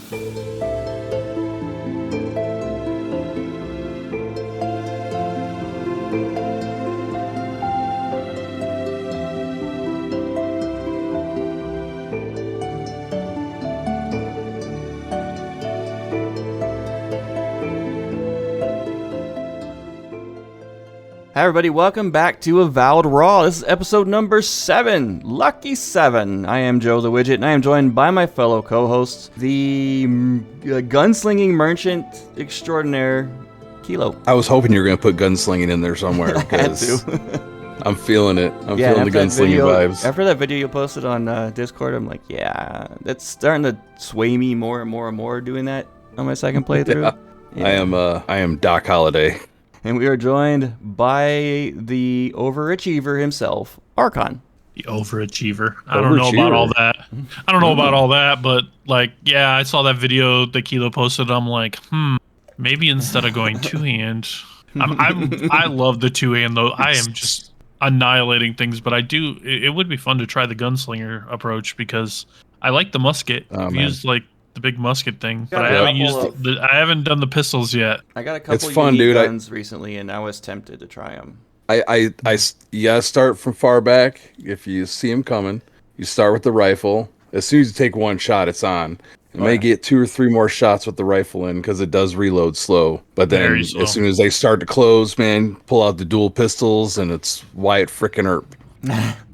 Hi everybody, welcome back to Avowed RAW. This is episode number 7, Lucky 7. I am Joe the Wigit, and I am joined by my fellow co-hosts, the gunslinging merchant extraordinaire, Kilo. I was hoping you were going to put gunslinging in there somewhere, because I'm feeling it. I'm feeling the gunslinging vibes. After that video you posted on Discord, I'm like, yeah, that's starting to sway me more and more and more doing that on my second playthrough. Yeah. I am Doc Holliday. And we are joined by the overachiever himself, Archon. The overachiever. I don't know about all that. I don't know about all that, but like, yeah, I saw that video that Kilo posted. I'm like, maybe instead of going two-hand, I love the two-hand though. I am just annihilating things, but it would be fun to try the gunslinger approach because I like the musket. I've used like the big musket thing, but I haven't done the pistols yet. I got a couple guns recently, and I was tempted to try them. You gotta start from far back. If you see him coming, you start with the rifle. As soon as you take one shot, it's on. You may get 2 or 3 more shots with the rifle in because it does reload slow. But then as soon as they start to close, man, pull out the dual pistols, and it's Wyatt frickin' Earp.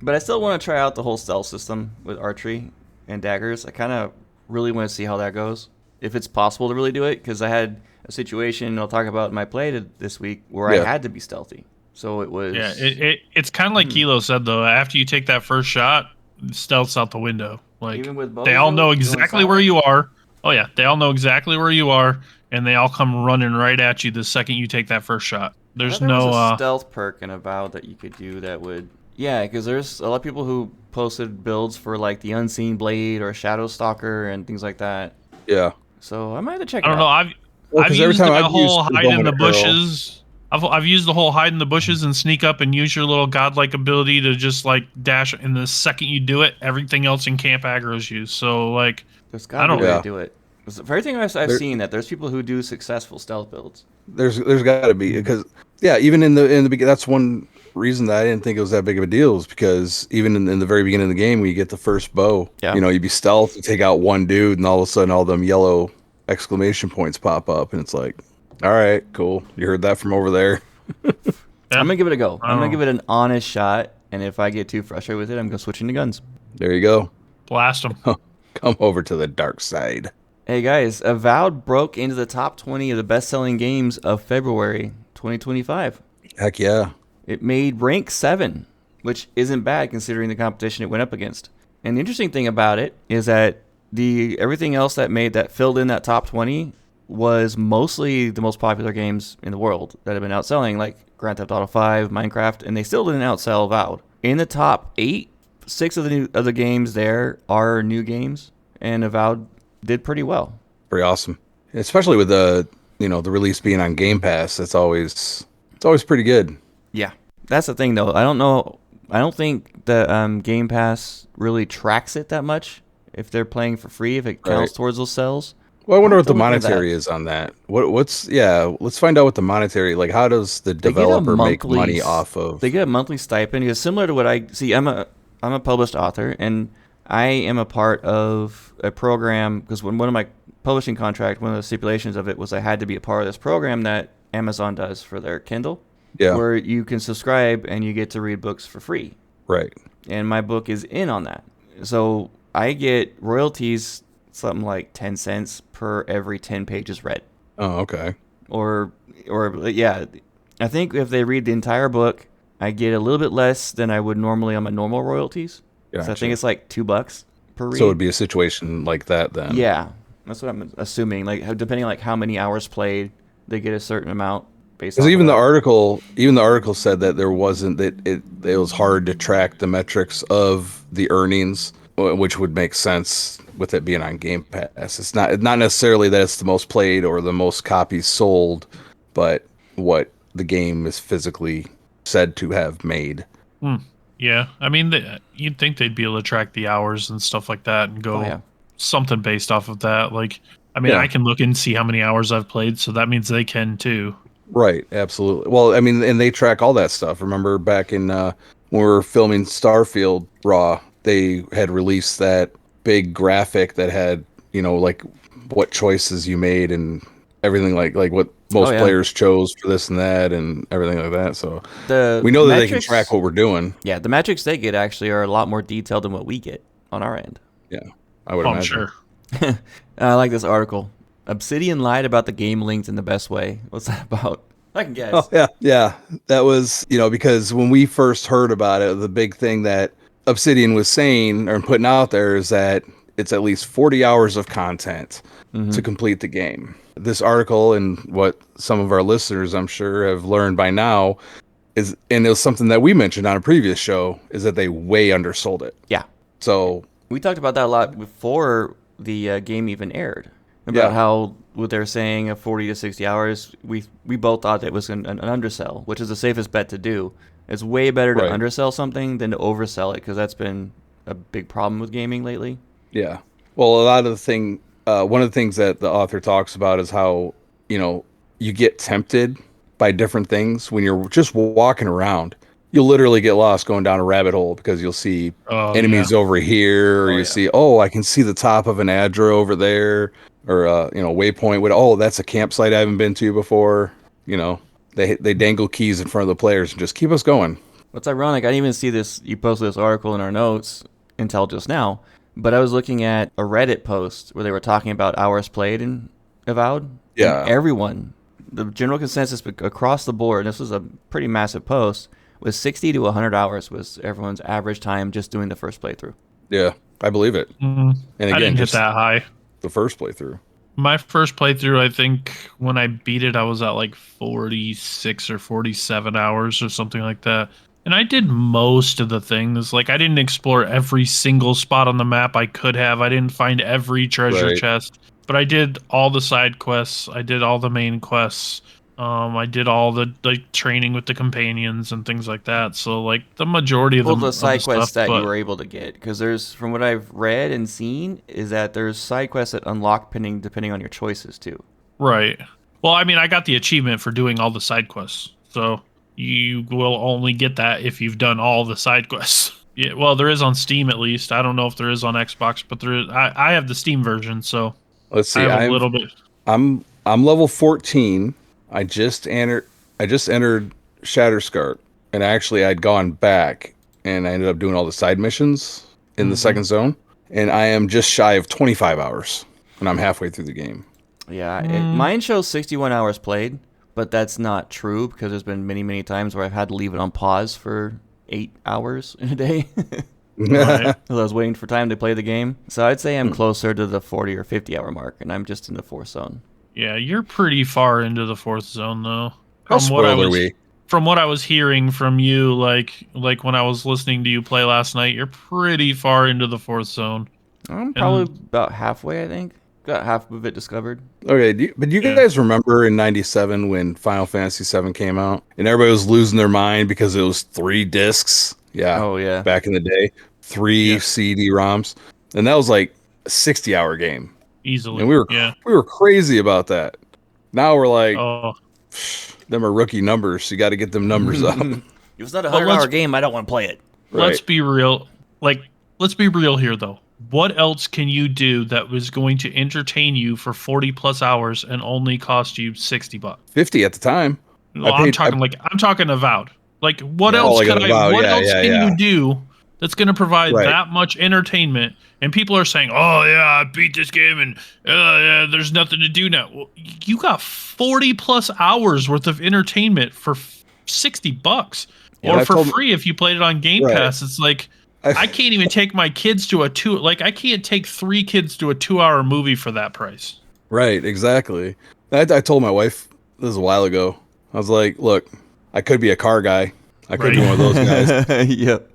But I still want to try out the whole stealth system with archery and daggers. I kind of really want to see how that goes, if it's possible to really do it, because I had a situation I'll talk about in my play this week where I had to be stealthy. So it was it's kind of like Kilo said though. After you take that first shot, stealth's out the window. Like, even with bows, they all know exactly where you are. Oh yeah, they all know exactly where you are, and they all come running right at you the second you take that first shot. There's was a stealth perk in Avowed that you could do that would because there's a lot of people who posted builds for like the Unseen Blade or Shadow Stalker and things like that. Yeah. So I might have to check it out. I don't know. I've used the whole hide in the bushes. I've used the whole hide in the bushes and sneak up and use your little godlike ability to just like dash. And the second you do it, everything else in camp aggro's you. So like, there's gotta be a way to do it. For everything I've seen, that there's people who do successful stealth builds. There's got to be, because even in the beginning, that's one reason that I didn't think it was that big of a deal, is because even in the very beginning of the game, when you get the first bow, you'd be stealth, you take out one dude, and all of a sudden all them yellow exclamation points pop up, and it's like, all right, cool, you heard that from over there. I'm gonna give it a go. I'm gonna give it an honest shot, and if I get too frustrated with it, I'm gonna switch into guns. There you go. Blast them. Come over to the dark side. Hey guys, Avowed broke into the top 20 of the best-selling games of February 2025. Heck yeah. It made rank 7, which isn't bad considering the competition it went up against. And the interesting thing about it is that everything else that filled in that top 20 was mostly the most popular games in the world that have been outselling, like Grand Theft Auto 5, Minecraft, and they still didn't outsell Avowed. In the top 8, 6 of the games there are new games, and Avowed did pretty well. Pretty awesome, especially with the release being on Game Pass. It's always pretty good. Yeah, that's the thing though. I don't think the Game Pass really tracks it that much if they're playing for free, if it counts towards those sales. Well, I wonder what the monetary is on that. Let's find out what the monetary, like, how does the developer make money off of? They get a monthly stipend. It's similar to what I see. I'm a published author, and I am a part of a program, because when one of my publishing contract, one of the stipulations of it was I had to be a part of this program that Amazon does for their Kindle. Yeah. Where you can subscribe and you get to read books for free. Right. And my book is in on that. So I get royalties, something like 10 cents per every 10 pages read. Oh, okay. Or I think if they read the entire book, I get a little bit less than I would normally on my normal royalties. Gotcha. So I think it's like $2 per read. So it would be a situation like that then. Yeah. That's what I'm assuming. Like, depending on like how many hours played, they get a certain amount. Because even the article said that there wasn't, that it was hard to track the metrics of the earnings, which would make sense with it being on Game Pass. It's not necessarily that it's the most played or the most copies sold, but what the game is physically said to have made. Yeah, I mean, you'd think they'd be able to track the hours and stuff like that and go something based off of that. Like, I mean, I can look and see how many hours I've played, so that means they can too. Right, absolutely. Well, I mean, and they track all that stuff. Remember back in when we were filming Starfield Raw, they had released that big graphic that had, like what choices you made and everything, like what most players chose for this and that and everything like that. So we know that they can track what we're doing. Yeah, the metrics they get actually are a lot more detailed than what we get on our end. Yeah, I would imagine. Sure. I like this article. Obsidian lied about the game linked in the best way. What's that about? I can guess. Oh, yeah. That was, because when we first heard about it, the big thing that Obsidian was saying or putting out there is that it's at least 40 hours of content to complete the game. This article, and what some of our listeners, I'm sure, have learned by now, and it was something that we mentioned on a previous show, is that they way undersold it. Yeah. So we talked about that a lot before the game even aired. About how what they're saying of 40 to 60 hours, we both thought it was an undersell, which is the safest bet to do. It's way better to undersell something than to oversell it, because that's been a big problem with gaming lately. Yeah. Well, a lot of one of the things that the author talks about is how, you get tempted by different things when you're just walking around. You'll literally get lost going down a rabbit hole because you'll see enemies over here, or see, I can see the top of an Adra over there, or waypoint. That's a campsite I haven't been to before. They dangle keys in front of the players and just keep us going. What's ironic, I didn't even see this. You posted this article in our notes until just now, but I was looking at a Reddit post where they were talking about hours played in Avowed. Yeah, and everyone, the general consensus across the board, this was a pretty massive post, was 60 to 100 hours was everyone's average time just doing the first playthrough. Yeah, I believe it. Mm-hmm. And again, I didn't hit that high. The first playthrough. My first playthrough, I think when I beat it, I was at like 46 or 47 hours or something like that. And I did most of the things. Like, I didn't explore every single spot on the map I could have. I didn't find every treasure chest. But I did all the side quests. I did all the main quests. I did all the training with the companions and things like that. So, like, the majority of the side quests that you were able to get, because there's, from what I've read and seen, is that there's side quests that unlock depending on your choices too. Right. Well, I mean, I got the achievement for doing all the side quests, so you will only get that if you've done all the side quests. Yeah. Well, there is on Steam at least. I don't know if there is on Xbox, but there is. I have the Steam version, so let's see. I have a little bit. I'm level 14. I just entered Shatterscart, and actually I'd gone back and I ended up doing all the side missions in the second zone, and I am just shy of 25 hours, and I'm halfway through the game. Yeah, mine shows 61 hours played, but that's not true, because there's been many, many times where I've had to leave it on pause for 8 hours in a day. Right. I was waiting for time to play the game. So I'd say I'm closer to the 40 or 50 hour mark, and I'm just in the fourth zone. Yeah, you're pretty far into the fourth zone, though. How spoiled are we? From what I was hearing from you, like when I was listening to you play last night, you're pretty far into the fourth zone. I'm probably about halfway, I think. Got half of it discovered. Okay, but you guys remember in '97 when Final Fantasy VII came out, and everybody was losing their mind because it was 3 discs? Yeah. Oh, yeah. Back in the day. 3 CD-ROMs. And that was like a 60-hour game. Easily. And we were crazy about that. Now we're like, them are rookie numbers. You got to get them numbers up. If it's not a 100-hour game, I don't want to play it. Right. Let's be real. Let's be real here, though. What else can you do that was going to entertain you for 40 plus hours and only cost you $60? 50 at the time. Well, I'm talking Avowed. Like, what else can you do that's going to provide that much entertainment? And people are saying, "Oh yeah, I beat this game, and there's nothing to do now." Well, you got 40 plus hours worth of entertainment for $60, or for free if you played it on Game Pass. It's like, I can't even take my kids to I can't take 3 kids to a 2-hour movie for that price. Right, exactly. I told my wife this was a while ago. I was like, "Look, I could be a car guy. I could be one of those guys. Yep.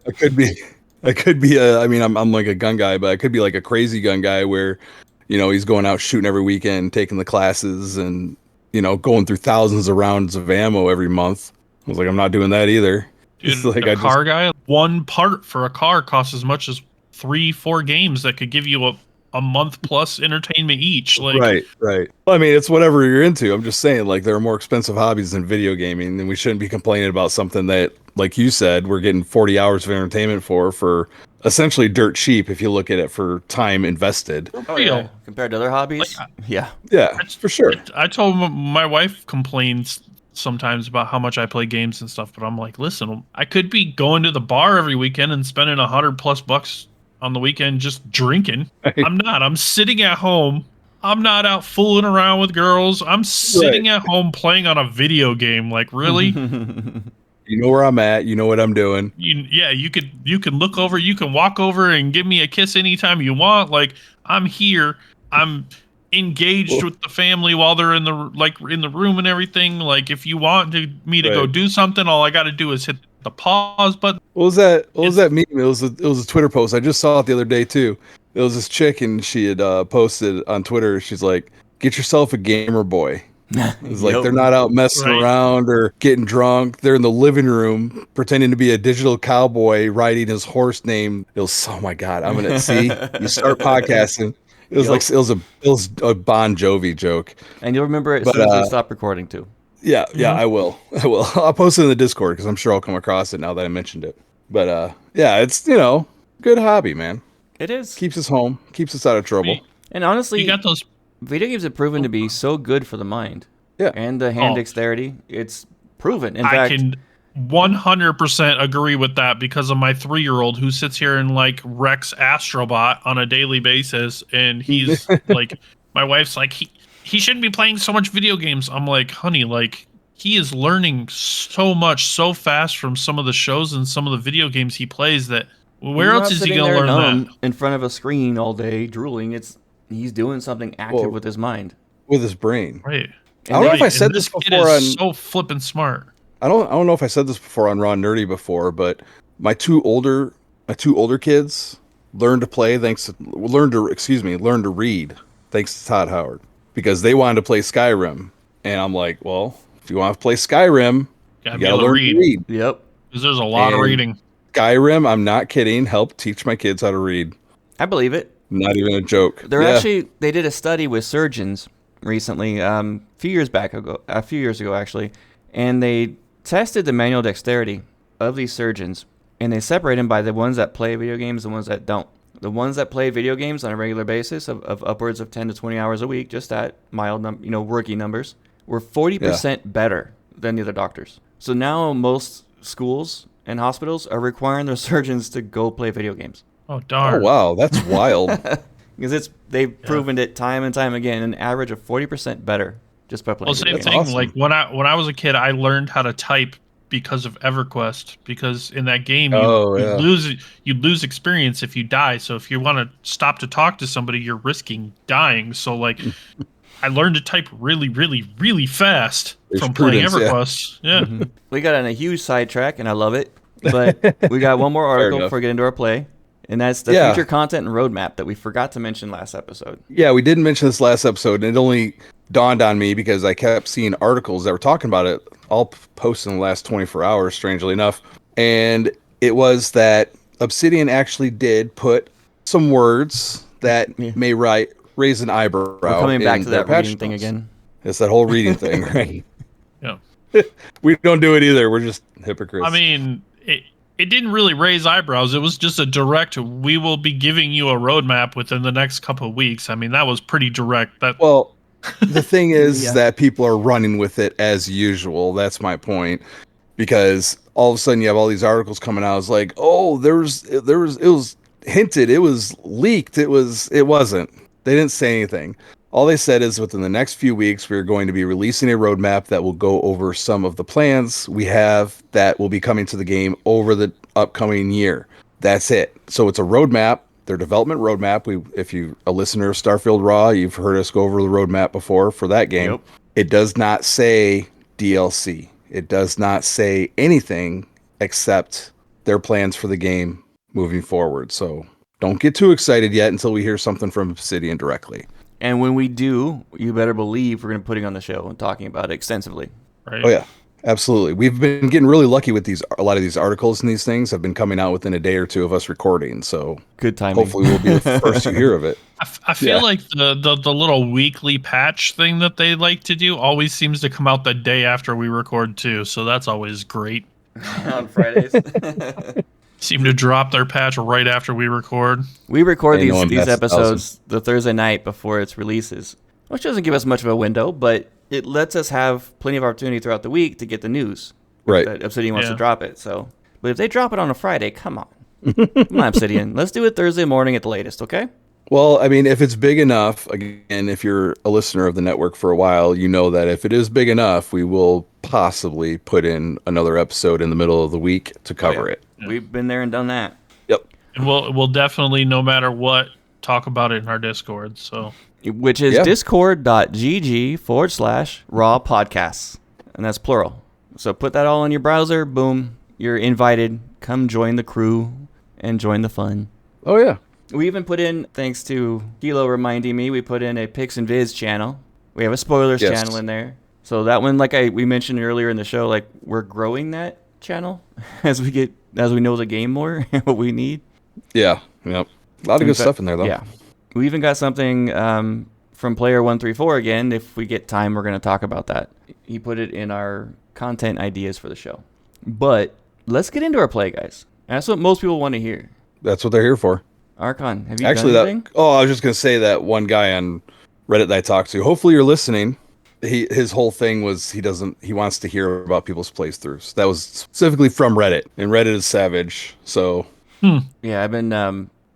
I could be I'm like a gun guy, but I could be like a crazy gun guy where, he's going out shooting every weekend, taking the classes, and, going through thousands of rounds of ammo every month." I was like, I'm not doing that either. Dude, like car guy, one part for a car costs as much as 3-4 games that could give you a month plus entertainment each. Like, right. Well, I mean, it's whatever you're into. I'm just saying, like, there are more expensive hobbies than video gaming, and we shouldn't be complaining about something that, like you said, we're getting 40 hours of entertainment for essentially dirt cheap if you look at it for time invested. Oh, yeah. Compared to other hobbies? Like, yeah. Yeah, for sure. I told my wife complains sometimes about how much I play games and stuff, but I'm like, listen, I could be going to the bar every weekend and spending $100+ on the weekend just drinking. I'm not. I'm sitting at home. I'm not out fooling around with girls. I'm sitting at home playing on a video game. Like, really? You know where I'm at. You know what I'm doing. You can look over. You can walk over and give me a kiss anytime you want. Like, I'm here. I'm engaged with the family while they're in the room and everything. Like, if you want me to go do something, all I got to do is hit the pause button. What was that meme? It was a Twitter post. I just saw it the other day too. It was this chick, and she had posted on Twitter. She's like, "Get yourself a gamer boy." It's like they're not out messing around or getting drunk. They're in the living room pretending to be a digital cowboy riding his horse named. Oh my god! I'm gonna see you start podcasting. It was like it was a Bon Jovi joke. And you'll remember it as soon as we stop recording too. Yeah, I will. I'll post it in the Discord because I'm sure I'll come across it now that I mentioned it. But yeah, it's good hobby, man. It is. Keeps us home. Keeps us out of trouble. And honestly, you got those. Video games have proven to be so good for the mind. Yeah. And the hand dexterity. It's proven. In fact, I can 100% agree with that because of my 3-year-old who sits here and like wrecks Astrobot on a daily basis, and he's like, my wife's like, he shouldn't be playing so much video games. I'm like, honey, like, he is learning so much so fast from some of the shows and some of the video games he plays that where else is he going to learn that? In front of a screen all day drooling. He's doing something active with his mind. With his brain. Right. I don't know if I said this before on so flippin' smart. I don't know if I said this before on Raw Nerdy before, but my two older kids learned to read thanks to Todd Howard, because they wanted to play Skyrim, and I'm like, well, if you want to play Skyrim, you gotta learn to read. Yep. Because there's a lot of reading. Skyrim, I'm not kidding, helped teach my kids how to read. I believe it. Not even a joke. They did a study with surgeons recently, a few years ago actually, and they tested the manual dexterity of these surgeons, and they separate them by the ones that play video games and the ones that don't. The ones that play video games on a regular basis of upwards of 10 to 20 hours a week, just at mild rookie numbers, were 40% better than the other doctors. So now most schools and hospitals are requiring their surgeons to go play video games. Oh, darn. Oh, wow. That's wild. Because they've proven it time and time again, an average of 40% better just by playing. Well, same thing. Awesome. Like when I was a kid, I learned how to type because of EverQuest. Because in that game, you lose experience if you die. So if you want to stop to talk to somebody, you're risking dying. So like, I learned to type really, really, really fast from playing EverQuest. Yeah. Mm-hmm. We got on a huge sidetrack, and I love it. But we got one more article before we get into our play. And that's the future content and roadmap that we forgot to mention last episode. Yeah, we didn't mention this last episode, and it only dawned on me because I kept seeing articles that were talking about it, all posted in the last 24 hours, strangely enough. And it was that Obsidian actually did put some words that may raise an eyebrow. We're coming back to that reading thing again. It's that whole reading thing, right? Yeah. We don't do it either. We're just hypocrites. I mean, it didn't really raise eyebrows. It was just a direct, we will be giving you a roadmap within the next couple of weeks. I mean, that was pretty direct. Well, the thing is that people are running with it as usual. That's my point. Because all of a sudden you have all these articles coming out. It's like, oh, it was hinted, it was leaked, it wasn't. They didn't say anything. All they said is within the next few weeks, we're going to be releasing a roadmap that will go over some of the plans we have that will be coming to the game over the upcoming year. That's it. So it's a roadmap, their development roadmap. If you're a listener of Starfield Raw, you've heard us go over the roadmap before for that game. Yep. It does not say DLC. It does not say anything except their plans for the game moving forward. So don't get too excited yet until we hear something from Obsidian directly. And when we do, you better believe we're going to be putting on the show and talking about it extensively. Right. Oh, yeah. Absolutely. We've been getting really lucky with a lot of these articles and these things have been coming out within a day or two of us recording. So Good timing. hopefully we'll be the first you hear of it. I feel like the little weekly patch thing that they like to do always seems to come out the day after we record too. So that's always great. On Fridays. Seem to drop their patch right after we record. We record Ain't no one these best episodes the Thursday night before its releases, which doesn't give us much of a window, but it lets us have plenty of opportunity throughout the week to get the news. Right. That Obsidian wants to drop it. So, but if they drop it on a Friday, come on. Come on, Obsidian. Let's do it Thursday morning at the latest, okay? Well, I mean, if it's big enough, again, if you're a listener of the network for a while, you know that if it is big enough, we will possibly put in another episode in the middle of the week to cover it. Yeah. We've been there and done that. Yep. And we'll definitely, no matter what, talk about it in our Discord. So, Which is discord.gg/raw podcasts. And that's plural. So put that all in your browser. Boom. You're invited. Come join the crew and join the fun. Oh, yeah. We even put in, thanks to Kilo reminding me, we put in a Picks and Viz channel. We have a spoilers channel in there. So that one, like we mentioned earlier in the show, like we're growing that channel as we know the game more and what we need. Yeah. Yep. A lot of good stuff in there, though. Yeah. We even got something from Player 134 again. If we get time, we're going to talk about that. He put it in our content ideas for the show. But let's get into our play, guys. That's what most people want to hear. That's what they're here for. Archon, have you done anything? I was just going to say that one guy on Reddit that I talked to, hopefully you're listening. His whole thing was he wants to hear about people's playthroughs. That was specifically from Reddit, and Reddit is savage. So Yeah, I've been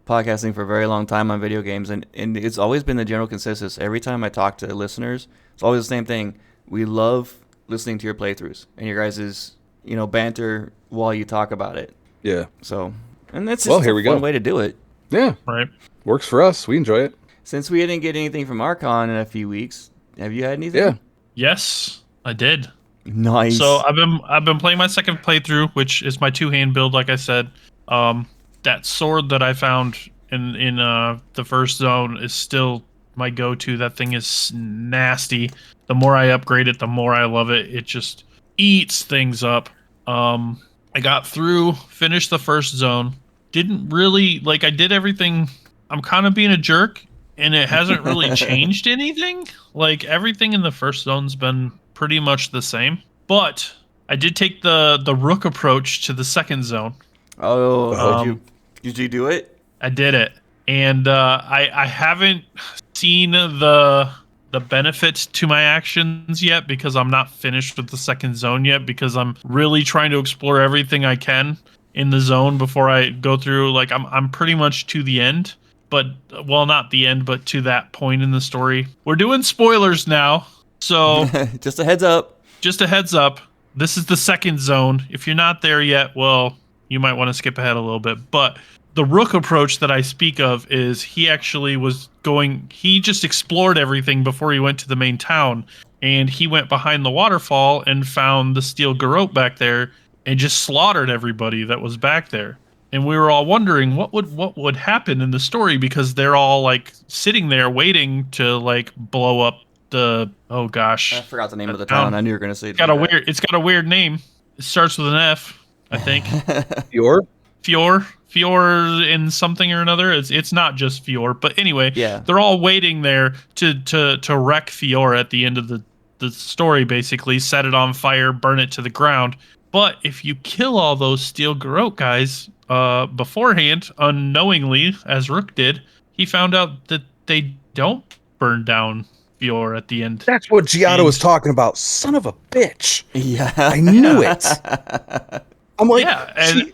podcasting for a very long time on video games, and it's always been the general consensus. Every time I talk to listeners, it's always the same thing. We love listening to your playthroughs and your guys' banter while you talk about it. yeah. So, and that's just here we go. one way to do it. Yeah. right. Works for us. We enjoy it. Since we didn't get anything from Archon in a few weeks, have you had anything? Yeah. Yes, I did. Nice. So I've been playing my second playthrough, which is my two-hand build, like I said. That sword that I found in the first zone is still my go-to. That thing is nasty. The more I upgrade it, the more I love it. It just eats things up. I got through, finished the first zone. Didn't really I did everything. I'm kind of being a jerk, and it hasn't really changed anything. Like everything in the first zone's been pretty much the same. But I did take the rook approach to the second zone. Oh, did you do it? I did it, and I haven't seen the benefits to my actions yet because I'm not finished with the second zone yet because I'm really trying to explore everything I can in the zone before I go through. Like I'm pretty much to the end, but not the end, but to that point in the story. We're doing spoilers now, so just a heads up. This is the second zone. If you're not there yet, well, you might want to skip ahead a little bit. But the rook approach that I speak of is he actually he just explored everything before he went to the main town, and he went behind the waterfall and found the steel garrote back there and just slaughtered everybody that was back there. And we were all wondering what would happen in the story because they're all sitting there waiting to blow up the I forgot the name of the town. I knew you were gonna say it's got a weird name. It starts with an F, I think. Fior in something or another. It's not just Fior, but anyway, they're all waiting there to wreck Fior at the end of the story. Basically, set it on fire, burn it to the ground. But if you kill all those steel garrote guys beforehand, unknowingly, as Rook did, he found out that they don't burn down Fior at the end. That's what Giotto was talking about. Son of a bitch. Yeah. I knew it. I'm like,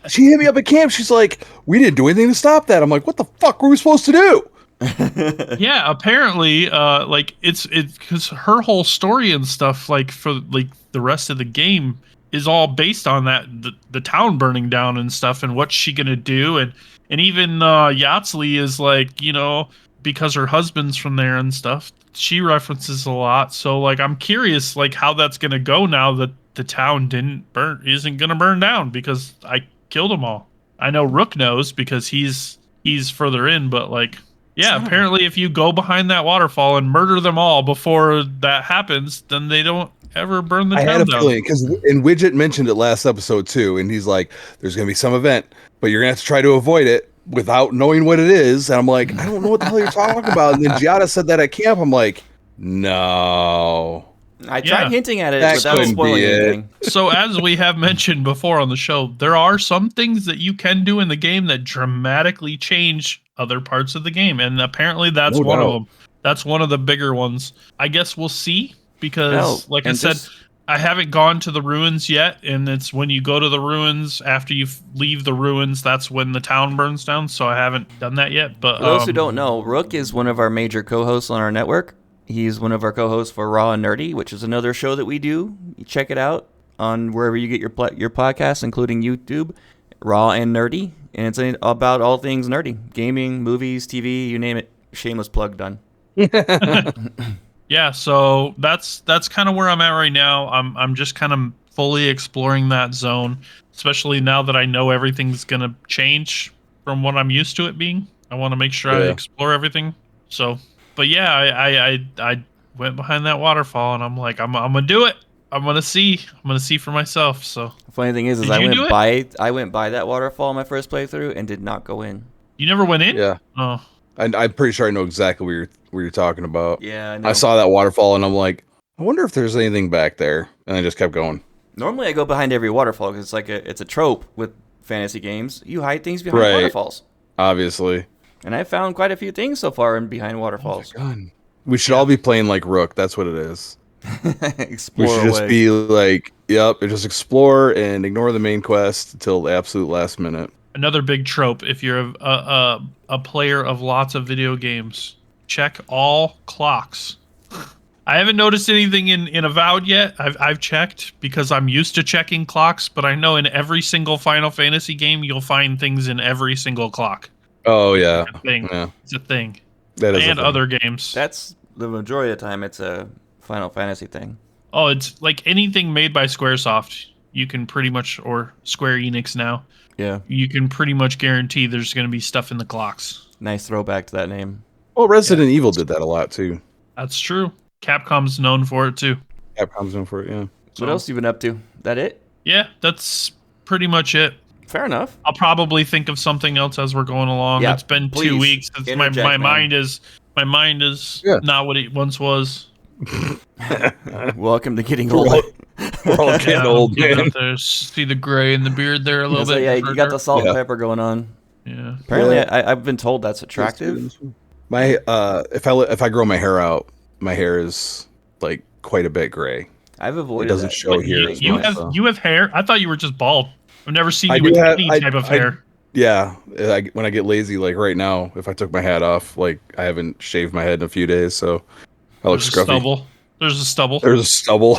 she hit me up at camp. She's like, we didn't do anything to stop that. I'm like, what the fuck were we supposed to do? Yeah, apparently, it's because her whole story and stuff, for the rest of the game is all based on that the town burning down and stuff, and what's she gonna do, and even Yahtzee is because her husband's from there and stuff. She references a lot, so I'm curious how that's gonna go now that the town isn't gonna burn down because I killed them all. I know Rook knows because he's further in, but apparently if you go behind that waterfall and murder them all before that happens, then they don't ever burn the I town had a down. feeling because Wigit mentioned it last episode too, and he's like, "There's gonna be some event, but you're gonna have to try to avoid it without knowing what it is." And I'm like, "I don't know what the hell you're talking about." And then Giada said that at camp. I'm like, "No." I tried hinting at it That without couldn't spoiling be it. anything. So as we have mentioned before on the show, there are some things that you can do in the game that dramatically change other parts of the game, and apparently that's No one of doubt. them. That's one of the bigger ones. I guess we'll see because, like I and said, just- I haven't gone to the ruins yet, and it's when you go to the ruins after you leave the ruins, that's when the town burns down. So I haven't done that yet. But For those who don't know, Rook is one of our major co-hosts on our network. He's one of our co-hosts for Raw and Nerdy, which is another show that we do. You check it out on wherever you get your podcasts, including YouTube, Raw and Nerdy. And it's about all things nerdy. Gaming, movies, TV, you name it. Shameless plug done. yeah, so that's kind of where I'm at right now. I'm just kind of fully exploring that zone, especially now that I know everything's gonna change from what I'm used to it being. I want to make sure I explore everything. So, but yeah, I went behind that waterfall, and I'm like, I'm gonna do it. I'm gonna see for myself. So The funny thing is Did I you do it? went by that waterfall my first playthrough and did not go in. you never went in? Yeah, Oh, I'm pretty sure I know exactly what you're talking about. Yeah, I know. I saw that waterfall, and I'm like, I wonder if there's anything back there, and I just kept going. Normally I go behind every waterfall because it's a trope with fantasy games. You hide things behind Right. waterfalls. Obviously, And I've found quite a few things so far in behind waterfalls. God. We should all be playing like Rook. That's what it is. Explore We should just away. be like, yep, and just explore and ignore the main quest until the absolute last minute. another big trope. If you're a player of lots of video games, check all clocks. I haven't noticed anything in Avowed yet. I've checked because I'm used to checking clocks, but I know in every single Final Fantasy game you'll find things in every single clock. Oh yeah, It's a thing. yeah, It's a thing. that is. a And thing. other games. That's the majority of the time it's a Final Fantasy thing. Oh, it's like anything made by Squaresoft. You can pretty much, or Square Enix now, Yeah. you can pretty much guarantee there's going to be stuff in the clocks. Nice throwback to that name. Well, Resident Evil did that a lot too. That's true. Capcom's known for it too. Capcom's known for it. Yeah. What else you been up to? That it? Yeah, that's pretty much it. Fair enough. I'll probably think of something else as we're going along. Yeah, It's been please 2 weeks. It's my interject, man. mind is Yeah. not what it once was. Welcome to getting We're old. all, we're all getting Yeah, old, getting man. up there. See the gray in the beard there a little So, bit. yeah, you got the salt and Yeah. pepper going on. Yeah. Apparently, Yeah. I've been told that's attractive. My if I grow my hair out, my hair is like quite a bit gray. I've It avoided doesn't that. show But here. you, as you much, have so. you have hair. I thought you were just bald. I've never seen I you do with have- any I- type of I- hair. Yeah, when I get lazy, like right now, if I took my hat off, like I haven't shaved my head in a few days, so I look There's a scruffy. stubble. There's a stubble. There's a stubble.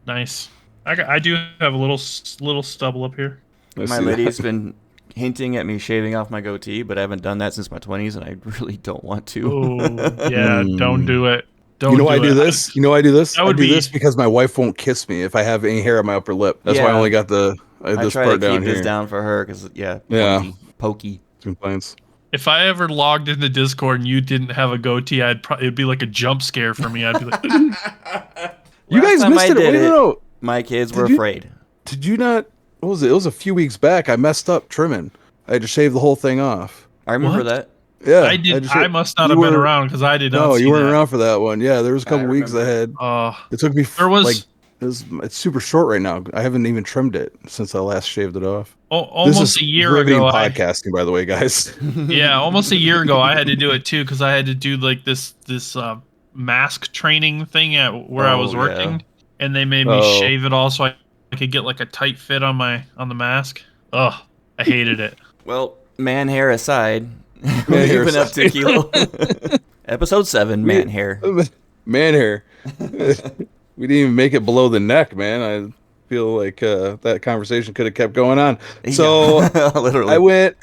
Nice. I do have a little stubble up here. I My see lady's that. been hinting at me shaving off my goatee, but I haven't done that since my 20s, and I really don't want to. Oh yeah, don't do it. Don't You know why I do it. this? You know why I do this? That I would do be- this because my wife won't kiss me if I have any hair on my upper lip. That's why I Yeah. only got this I try part to down keep here. this down for her because, Yeah. pokey. Complaints. If I ever logged into Discord and you didn't have a goatee, it'd be like a jump scare for me. I'd be like, You Last guys time missed I it. did Wait, it- no. My kids were you- afraid. Did you not? What was it? It was a few weeks back. I messed up trimming. I had to shave the whole thing off. I remember What? that. Yeah, I did. just I shaved- must not you have been were- around because I did not. No, see you weren't that. around for that one. Yeah, there was a couple weeks remember. ahead. It took me There was- like it's super short right now. I haven't even trimmed it since I last shaved it off. Almost This is a year riveting ago. podcasting, by the way, guys. Yeah, almost a year ago, I had to do it too because I had to do like this mask training thing at where I was Oh, working, yeah. and they made me Oh. shave it all so I could get like a tight fit on the mask. Ugh, I hated it. Well, man hair aside, what Man have you hair been up to, aside. Kilo? Episode 7, man hair. Man hair. We didn't even make it below the neck, man. I feel like that conversation could have kept going on. So Literally. I went.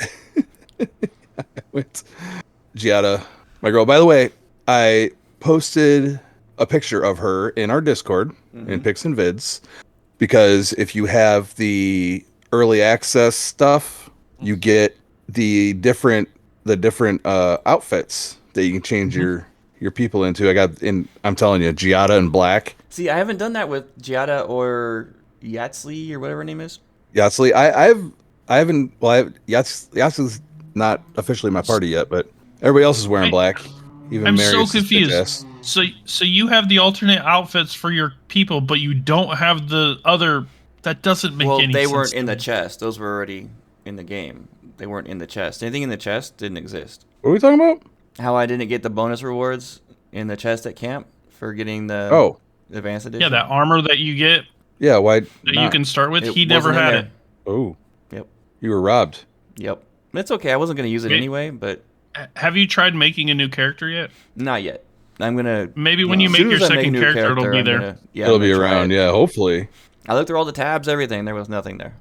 Giada, my girl. By the way, I posted a picture of her in our Discord in Pics and Vids because if you have the early access stuff, you get the different outfits that you can change your people into. I'm telling you, Giada in black See, I haven't done that with Giada or Yatsli or whatever her name is. Yatsli, I haven't. Well, Yatsli's not officially my party yet, but everybody else is wearing black. Even I'm Marius so is confused. bitch-ass. So you have the alternate outfits for your people, but you don't have the other. That doesn't make any sense. Well, they weren't in to the me. chest. Those were already in the game. They weren't in the chest. Anything in the chest didn't exist. What are we talking about? How I didn't get the bonus rewards in the chest at camp for getting the Oh, advanced edition. Yeah, that armor that you get yeah. Why that not? you can start with, It he never wasn't in had there. it. Oh, Yep. you were robbed. Yep. It's okay. I wasn't going to use it Wait. anyway, but Have you tried making a new character yet? not yet. I'm going to... Maybe when you as make soon your as I second a new character, it'll be I'm there. gonna- It'll I'm be gonna try around. it. Yeah, hopefully. I looked through all the tabs, everything. There was nothing there.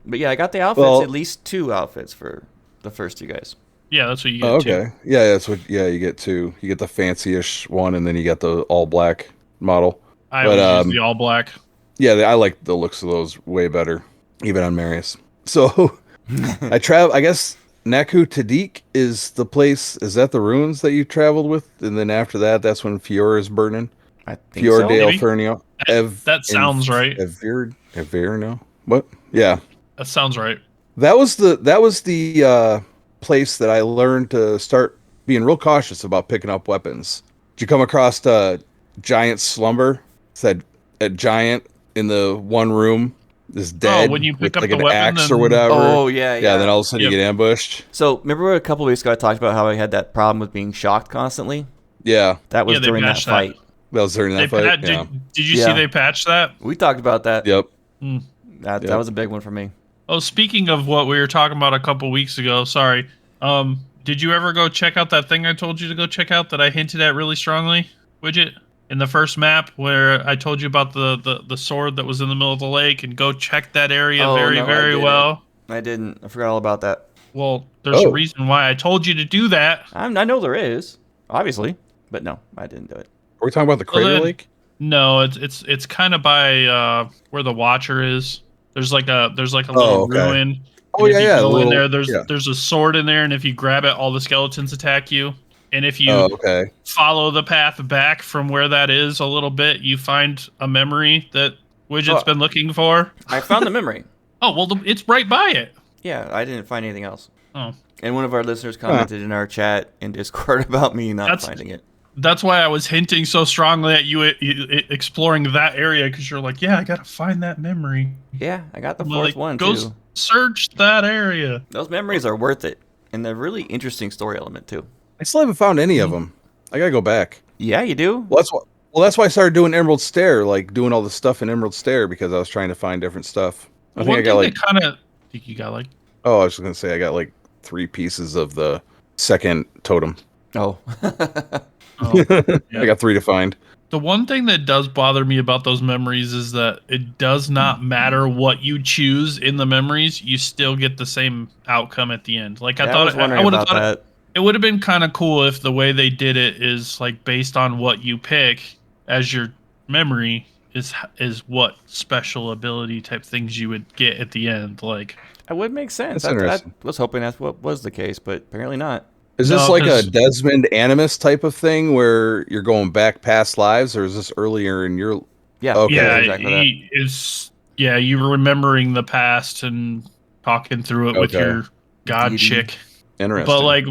But yeah, I got the outfits, Well- at least 2 outfits for the first 2 guys. Yeah, that's what you get Oh, okay. too. Yeah, that's what. Yeah, you get 2. You get the fancy-ish one, and then you get the all-black model. I But, always use the all black. Yeah, I like the looks of those way better, even on Marius. So, I guess Naku Tadik is the place. Is that the ruins that you traveled with? And then after that, that's when Fiora is burning. I think Fiora so. de Maybe. Infernio. That sounds right. Everno. What? Yeah. That sounds right. That was the place that I learned to start being real cautious about picking up weapons. Did you come across Giant Slumber? Said a giant in the one room is dead. when you pick with up like the an weapon, axe or then- whatever. Oh, yeah. yeah. Then all of a sudden you Yep. get ambushed. So, remember a couple of weeks ago I talked about how I had that problem with being shocked constantly? Yeah, That was Yeah, they during that patched that. fight. that was during that They fight. pat- Yeah. did you Yeah. see they patched that? We talked about that. Yep. That Yep. was a big one for me. Oh, speaking of what we were talking about a couple weeks ago, sorry. Did you ever go check out that thing I told you to go check out that I hinted at really strongly, Wigit? In the first map where I told you about the sword that was in the middle of the lake, and go check that area Oh, very, no, I very didn't. well. I didn't. I forgot all about that. Well, there's a Oh. reason why I told you to do that. I know there is, obviously. But no, I didn't do it. Are we talking about the Well, Crater then- Lake? No, it's kind of by where the Watcher is. There's like a Oh, little okay. ruin. Oh, And if yeah, you yeah, go in little- there, yeah. there's a sword in there, and if you grab it, all the skeletons attack you. And if you Oh, okay. follow the path back from where that is a little bit, you find a memory that Widget's Oh. been looking for. I found the memory. Oh, well, it's right by it. Yeah, I didn't find anything else. Oh, And one of our listeners commented in our chat in Discord about me not That's- finding it. that's why I was hinting so strongly at you exploring that area, because you're like, yeah, I gotta find that memory. Yeah, I got the I'm 4th like, one go too. search that area. Those memories are worth it, and they're really interesting story element too. I still haven't found any of them. I gotta go back. Yeah, you do. Well, that's why I started doing Emerald Stair, like doing all the stuff in Emerald Stair, because I was trying to find different stuff. I think One I got thing like, that kind of think you got like oh, I was just gonna say I got like 3 pieces of the second totem. Oh, oh, I got 3 to find. the one thing that does bother me about those memories is that it does not matter what you choose in the memories, you still get the same outcome at the end. Like I yeah, thought, was I wondering would have about thought that. it would have been kind of cool if the way they did it is like based on what you pick as your memory is what special ability type things you would get at the end. Like, It would make sense. That's I interesting. was hoping that's what was the case, but apparently not. Is this No, like a 'cause- Desmond Animus type of thing where you're going back past lives, or is this earlier in your? Yeah, Okay. yeah, that's exactly that. it's you remembering the past and talking through it with Okay. your god Deity. chick. Interesting. But like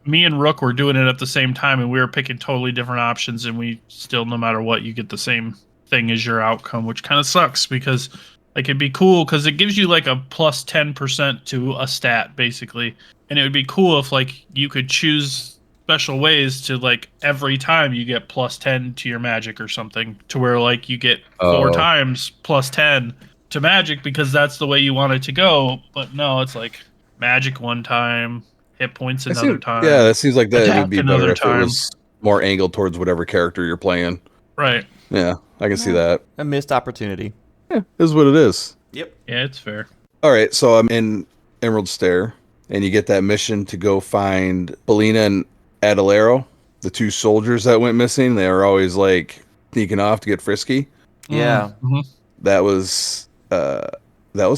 me and Rook were doing it at the same time, and we were picking totally different options, and we still, no matter what, you get the same thing as your outcome, which kind of sucks because like it'd be cool because it gives you like a plus 10% to a stat basically, and it would be cool if like you could choose special ways to like every time you get plus 10 to your magic or something, to where like you get 4 Oh. times plus 10 to magic because that's the way you want it to go. But no, it's like magic one time, hit points That another seems- time. Yeah, that seems like that Attack would be another better if time. it was more angled towards whatever character you're playing. Right. Yeah, I can see that. A missed opportunity. Yeah, is what it is. Yep. Yeah, it's fair. All right, so I'm in Emerald Stair, and you get that mission to go find Belina and Adalero, the 2 soldiers that went missing. They were always like sneaking off to get frisky. Yeah. Mhm. That was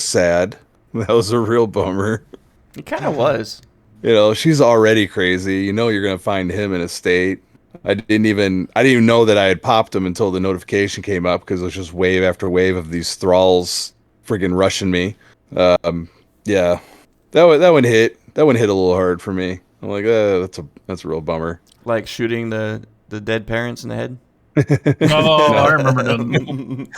sad. That was a real bummer. It kind of was. You know, she's already crazy. You know, you're gonna find him in a state. I didn't even know that I had popped them until the notification came up because it was just wave after wave of these thralls friggin' rushing me. Yeah, that one hit a little hard for me. I'm like, that's a real bummer. Like shooting the dead parents in the head. Oh, I remember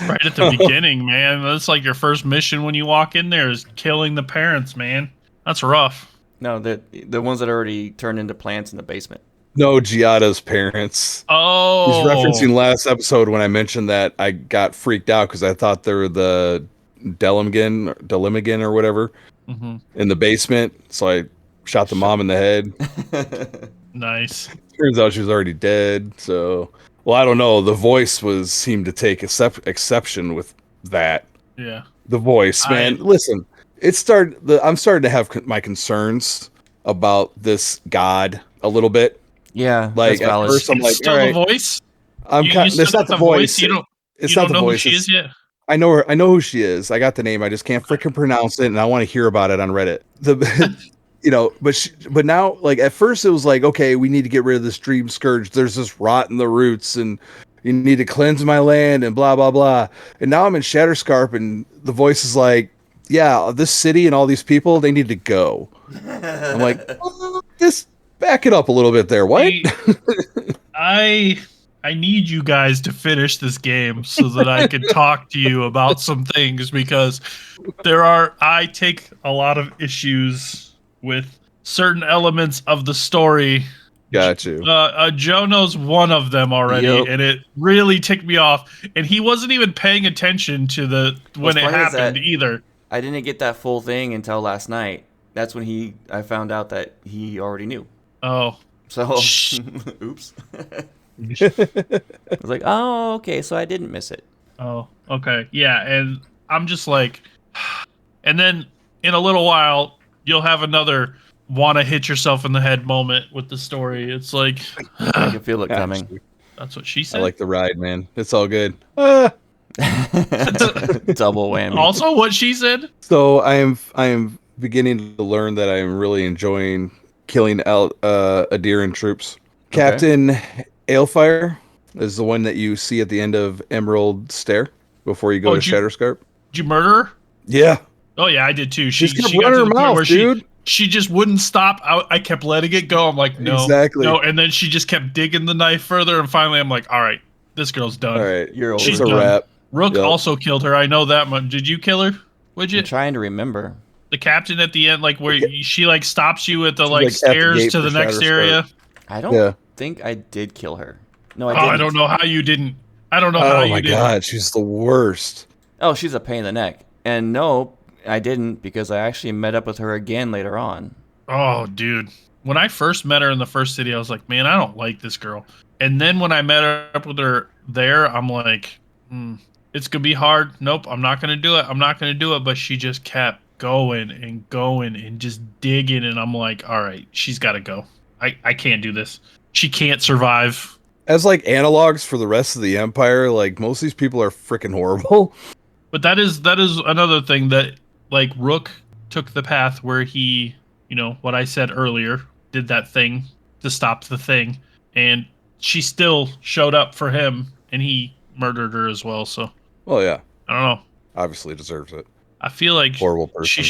right at the beginning, man. That's like your first mission when you walk in there is killing the parents, man. That's rough. No, the ones that already turned into plants in the basement. No, Giada's parents. Oh, He's referencing last episode when I mentioned that I got freaked out because I thought they were the Delimigan or whatever in the basement. So I shot the mom in the head. Nice. Turns out she was already dead. So, well, I don't know. The voice seemed to take exception with that. Yeah. The voice, man. Listen, I'm starting to have my concerns about this god a little bit. Yeah, like that's valid. at first I'm like, still all right, the voice. It's not the voice. It's not the voice. Who she is yet? I know her. I know who she is. I got the name. I just can't freaking pronounce it, and I want to hear about it on Reddit. But now, like at first, it was like, okay, we need to get rid of this dream scourge. There's this rot in the roots, and you need to cleanse my land, and blah blah blah. And now I'm in Shatterscarp, and the voice is like, yeah, this city and all these people, they need to go. I'm like, just back it up a little bit there. What? I need you guys to finish this game so that I can talk to you about some things because I take a lot of issues with certain elements of the story. Got you. Joe knows one of them already, and it really ticked me off. And he wasn't even paying attention to when it happened either. I didn't get that full thing until last night. That's when I found out that he already knew. Oh. So, oops. I was like, oh, okay, so I didn't miss it. Oh, okay. Yeah, and I'm just like... And then, in a little while, you'll have another wanna hit yourself in the head moment with the story. It's like... I can feel it coming. That's what she said? I like the ride, man. It's all good. Double whammy. Also what she said? So I am beginning to learn that I am really enjoying killing Adiran troops. Okay. Captain Alefire is the one that you see at the end of Emerald Stair before you go to Shatterscarp. Did you murder her? Yeah. Oh yeah, I did too. She kept running her mouth, dude. She just wouldn't stop. I kept letting it go. I'm like, no, exactly. No, and then she just kept digging the knife further, and finally, I'm like, all right, this girl's done. All right, She's a done. wrap. Rook also killed her. I know that much. Did you kill her? Would you? I'm trying to remember. The captain at the end, like where she like stops you at the stairs to the next area. I don't think I did kill her. No, I didn't. I don't know how you didn't. I don't know how you didn't. Oh my god, she's the worst. Oh, she's a pain in the neck. And no, I didn't because I actually met up with her again later on. Oh, dude. When I first met her in the first city, I was like, man, I don't like this girl. And then when I met up with her there, I'm like, it's going to be hard. Nope, I'm not going to do it. I'm not going to do it. But she just kept going and just digging. And I'm like, all right, she's got to go. I can't do this. She can't survive. As like analogs for the rest of the Empire, like most of these people are freaking horrible. But that is another thing that like Rook took the path where he, what I said earlier, did that thing to stop the thing. And she still showed up for him and he murdered her as well. So, well, yeah, I don't know. Obviously deserves it. I feel like horrible person.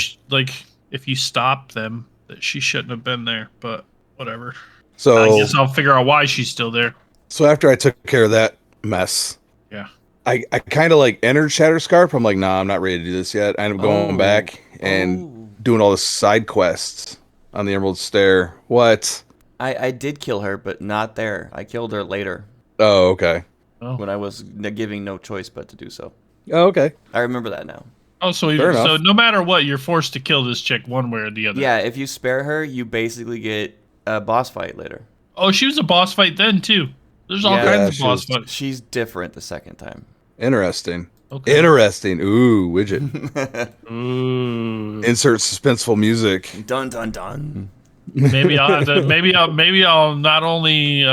If you stop them, that she shouldn't have been there, but whatever. So I guess I'll figure out why she's still there. So after I took care of that mess, yeah, I kind of like entered Shatterscarp. I'm like, nah, I'm not ready to do this yet. I ended up going back and doing all the side quests on the Emerald Stair. What? I did kill her, but not there. I killed her later. Oh, okay. When I was giving no choice but to do so. Oh, okay. I remember that now. Oh, so no matter what, you're forced to kill this chick one way or the other. Yeah, if you spare her, you basically get a boss fight later. Oh, she was a boss fight then, too. There's all kinds of boss fights. She's different the second time. Interesting. Okay. Interesting. Ooh, Wigit. Ooh. Insert suspenseful music. Dun dun dun. Maybe I'll not only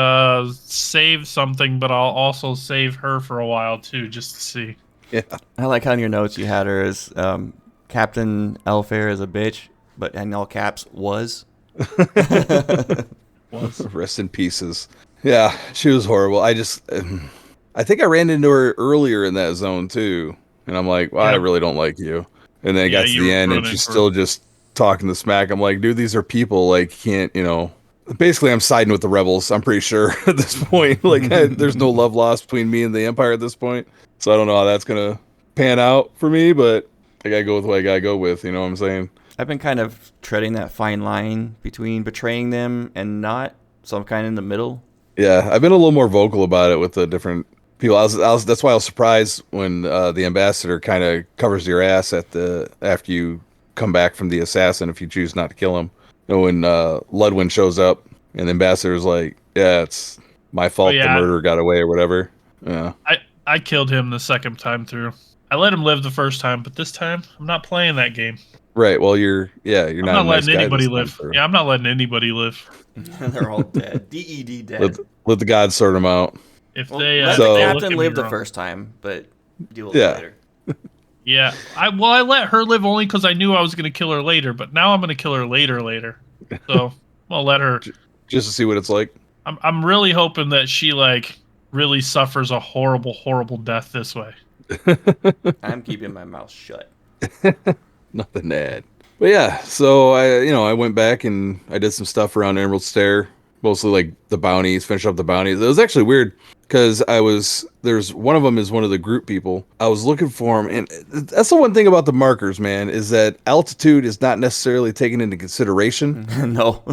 save something, but I'll also save her for a while too, just to see. Yeah. I like how in your notes you had her as Captain Alfair is a bitch, but in all caps was. Rest in pieces. Yeah, she was horrible. I think I ran into her earlier in that zone too, and I'm like, well, I Yeah. really don't like you. And then it got to you the were end, and running she's for- still just talking the smack. I'm like, dude, these are people. Like, can't Basically, I'm siding with the rebels. I'm pretty sure at this point. Like, there's no love lost between me and the Empire at this point. So I don't know how that's gonna pan out for me, but I gotta go with what I gotta go with. You know what I'm saying? I've been kind of treading that fine line between betraying them and not, so I'm kind of in the middle. Yeah, I've been a little more vocal about it with the different people. That's why I was surprised when the ambassador kind of covers your ass after you come back from the assassin if you choose not to kill him. When Ludwin shows up and the ambassador's like, "Yeah, it's my fault. The murderer got away or whatever." Yeah, I killed him the second time through. I let him live the first time, but this time I'm not playing that game. right. Well, you're I'm not not a nice letting guy anybody this time, live. sir. Yeah, I'm not letting anybody live. They're all dead. DED dead. Let the gods sort them out. If Well, they let So- the look captain at live me the wrong. first time, but deal with Yeah. it later. Yeah, I let her live only because I knew I was gonna kill her later. But now I'm gonna kill her later. So I'll let her. Just to see what it's like. I'm really hoping that she really suffers a horrible death this way. I'm keeping my mouth shut. Nothing to add. But yeah, so I went back and I did some stuff around Emerald Stair, mostly like the bounties, finish up the bounties. It was actually weird because there's one of them is one of the group people. I was looking for him, and that's the one thing about the markers, man, is that altitude is not necessarily taken into consideration. No.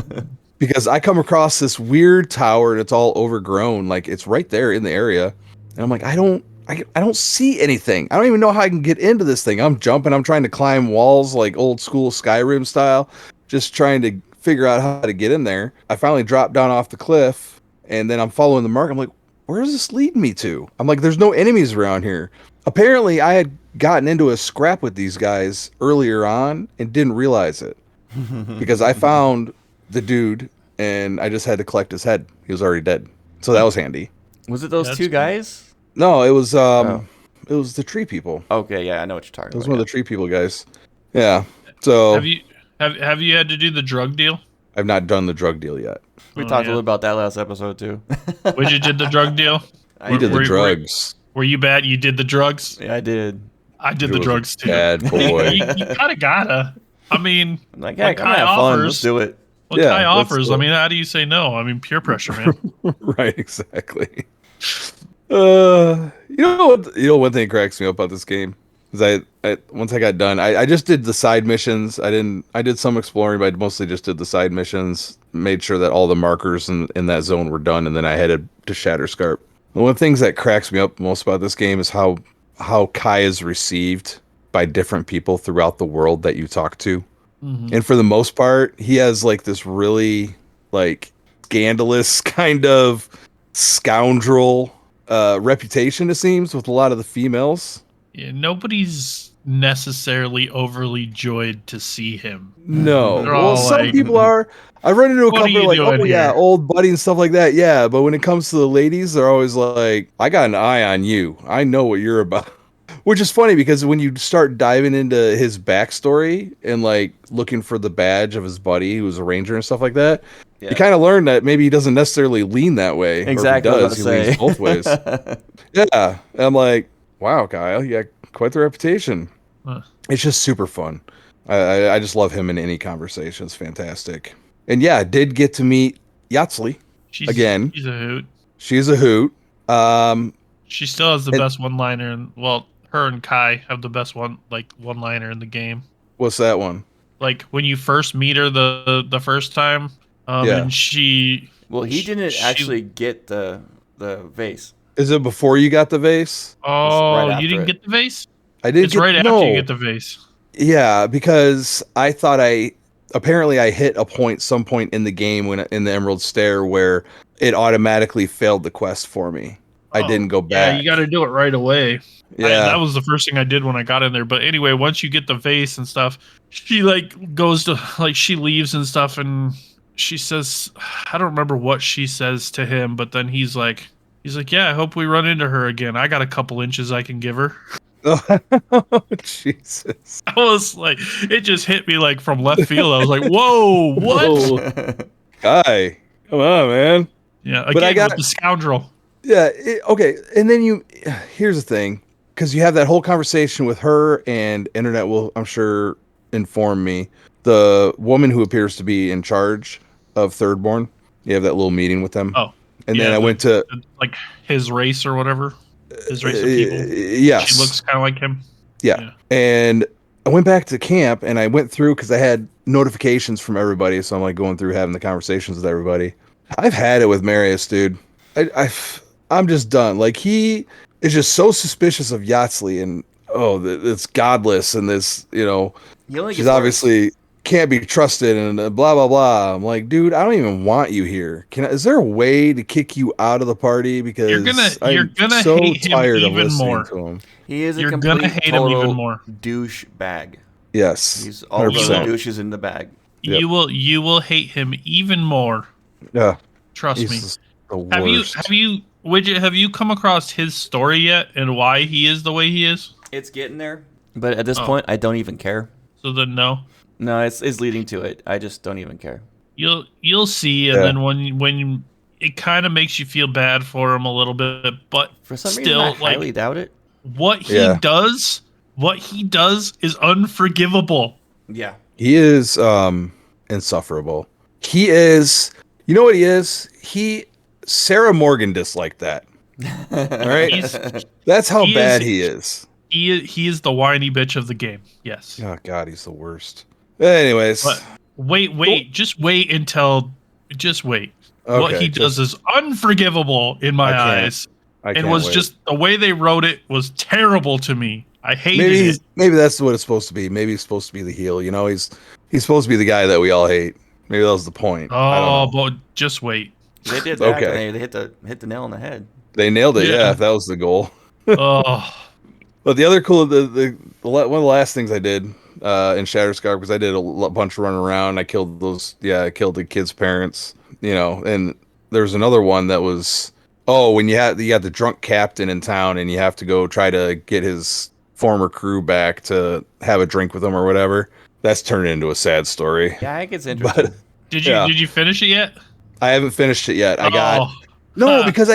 Because I come across this weird tower and it's all overgrown, like it's right there in the area, and I'm like, I don't see anything. I don't even know how I can get into this thing. I'm jumping, I'm trying to climb walls like old school Skyrim style, just trying to figure out how to get in there. I finally dropped down off the cliff, and then I'm following the mark. I'm like, where is this leading me to? I'm like, there's no enemies around here. Apparently, I had gotten into a scrap with these guys earlier on and didn't realize it because I found the dude and I just had to collect his head. He was already dead, so that was handy. Was it those That's two good. guys? No, it was Oh. it was the tree people. Okay, yeah, I know what you're It talking was about. one of the tree people guys. Yeah. So Have you had to do the drug deal? I've not done the drug deal yet. We Oh, talked a yeah. little about that last episode too. Widget did the drug deal. You did the Were- drugs. Were you bad? You did the drugs. Yeah, I did. I did You the was a drugs too. bad boy. You kind of gotta. I mean, I'm like, yeah, When come Kai have fun. offers- Let's do it. what Yeah, Kai let's offers. do I it. mean, how do you say no? I mean, peer pressure, man. Right, exactly. One thing that cracks me up about this game is I once I got done, I just did the side missions. I did some exploring, but I mostly just did the side missions, made sure that all the markers in that zone were done, and then I headed to Shatterscarp. One of the things that cracks me up most about this game is how Kai is received by different people throughout the world that you talk to. Mhm. And for the most part, he has like this really like scandalous kind of scoundrel reputation, it seems, with a lot of the females. Yeah, nobody's necessarily overly joyed to see him. No. They're Well, all some like, people are. I've run into a "What are couple you like, oh doing yeah, here?" old buddy and stuff like that. Yeah, but when it comes to the ladies, they're always like, I got an eye on you. I know what you're about. Which is funny because when you start diving into his backstory and like looking for the badge of his buddy who was a ranger and stuff like that, Yeah. you kind of learn that maybe he doesn't necessarily lean that way. Exactly. Or I if was he about does, to he say. leans both ways. Yeah. And I'm like, wow, Kyle, you got quite the reputation. Huh. It's just super fun. I just love him in any conversation. It's fantastic. And yeah, I did get to meet Yatsley. She's, Again. she's a hoot. She's a hoot. She still has the And- best one-liner, and well, her and Kai have the best one-liner in the game. What's that one? Like when you first meet her the first time, Yeah. and she. Well, he didn't she- actually get the vase. Is it before you got the vase? Oh, right you after didn't it. get the vase? I did. It's right after you get the vase. Yeah, because I thought apparently I hit some point in the game in the Emerald Stair where it automatically failed the quest for me. I Oh, didn't go Yeah, back. you got to do it right away. Yeah. That was the first thing I did when I got in there. But anyway, once you get the vase and stuff, she goes to she leaves and stuff, and she says, I don't remember what she says to him, but then he's like, yeah, I hope we run into her again. I got a couple inches I can give her. Oh, Jesus. I was like, it just hit me from left field. I was like, whoa, what? Whoa. Guy, come on, man. Yeah, But I again, got- with the scoundrel. Yeah. Okay. And then here's the thing, because you have that whole conversation with her, and internet will, I'm sure, inform me. The woman who appears to be in charge of Thirdborn. You have that little meeting with them. Oh, And yeah, then I went to like his race or whatever. His race of people. yes. She looks kind of like him. Yeah. And I went back to camp and I went through because I had notifications from everybody. So I'm like going through having the conversations with everybody. I've had it with Marius, dude. I'm just done. Like, he is just so suspicious of Yahtzee and it's godless and this, she's obviously can't be trusted and blah blah blah. I'm like, dude, I don't even want you here. Is there a way to kick you out of the party? Because you're gonna so hate him tired of even listening more. to him. He is a You're complete gonna hate him total even more. douche bag. Yes, He's all the 100%. douches in the bag. Yep. You will hate him even more. Yeah, Trust me. he's the worst. Have you come across his story yet and why he is the way he is? It's getting there, but at this point, I don't even care. So then no. No, it's leading to it. I just don't even care. You'll see, and then when it kind of makes you feel bad for him a little bit, but For some still, reason, I highly doubt it. What he does is unforgivable. Yeah. He is insufferable. He is. You know what he is? Sarah Morgan disliked that. All right, that's how bad he is. He is the whiny bitch of the game. Yes. Oh God, he's the worst. Anyways, but wait, just wait. Okay, What he does is unforgivable in my eyes, and was just the way they wrote it was terrible to me. I hated it. Maybe that's what it's supposed to be. Maybe he's supposed to be the heel. He's supposed to be the guy that we all hate. Maybe that was the point. Oh, but just wait. They did that. Okay. They hit the nail on the head. They nailed it. Yeah, if that was the goal. Oh. But the other cool, one of the last things I did in Shatterscar, because I did a bunch of running around. I killed the kids' parents. And there's another one that was when you got the drunk captain in town, and you have to go try to get his former crew back to have a drink with him or whatever. That's turned into a sad story. Yeah, it gets interesting. But, did you finish it yet? I haven't finished it yet. Because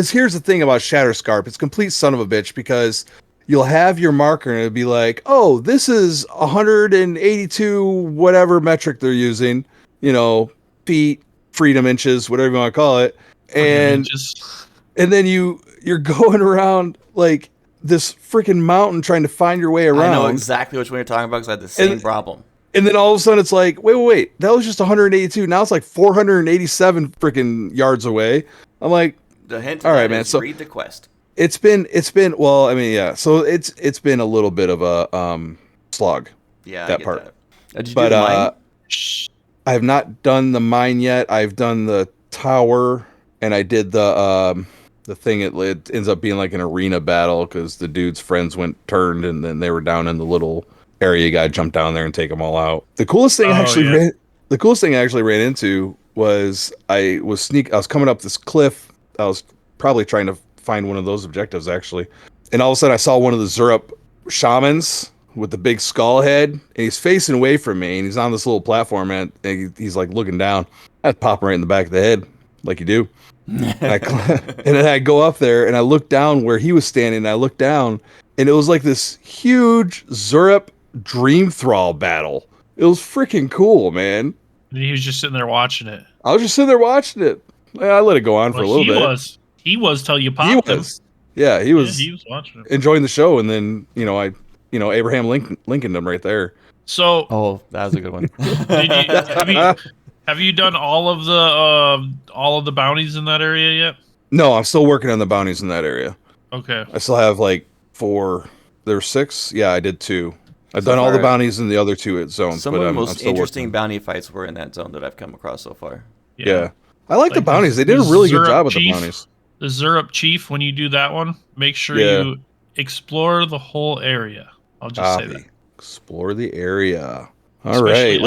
here's the thing about Shatterscarp. It's complete son of a bitch, because you'll have your marker and it'll be like, oh, this is 182 whatever metric they're using, feet, freedom inches, whatever you want to call it. And then you're going around like this freaking mountain trying to find your way around. I know exactly which one you're talking about, because I had the same problem. And then all of a sudden it's like, wait, that was just 182. Now it's like 487 freaking yards away. I'm like, the hint. All right, man. So read the quest. It's been well, I mean, yeah. So it's been a little bit of a slog. Yeah, that I get part. That. Did you do the mine? I have not done the mine yet. I've done the tower, and I did the thing. It ends up being like an arena battle because the dude's friends turned, and then they were down in the little area. You gotta jump down there and take them all out. The coolest thing I actually ran into was I was coming up this cliff. I was probably trying to find one of those objectives actually, and all of a sudden I saw one of the Zurup shamans with the big skull head, and he's facing away from me, and he's on this little platform, and he's like looking down. I'd pop him right in the back of the head, like you do. And then I go up there and I look down where he was standing, and I look down, and it was like this huge Zurup Dream Thrall battle. It was freaking cool, man. And he was just sitting there watching it. I was just sitting there watching it. I let it go on for a little bit. He was till you popped him. Yeah, he was watching it. Enjoying the show, and then Abraham Lincoln him right there. So that was a good one. Have you done all of the bounties in that area yet? No, I'm still working on the bounties in that area. Okay. I still have like 4. There were 6. Yeah, I did 2. I've done all the bounties in the other 2 zones. Some of the most interesting bounty fights were in that zone that I've come across so far. Yeah. I like the bounties. They did a really good job with the bounties. The Zurup Chief, when you do that one, make sure you explore the whole area. I'll just say that. Explore the area. All right.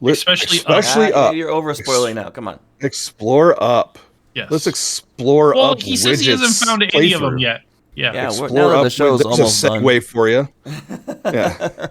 Especially up. You're over spoiling now. Come on. Explore up. Yes. Let's explore up. Well, he says he hasn't found any of them yet. Yeah. Explore up. The show's almost done. There's a segue for you. Yeah.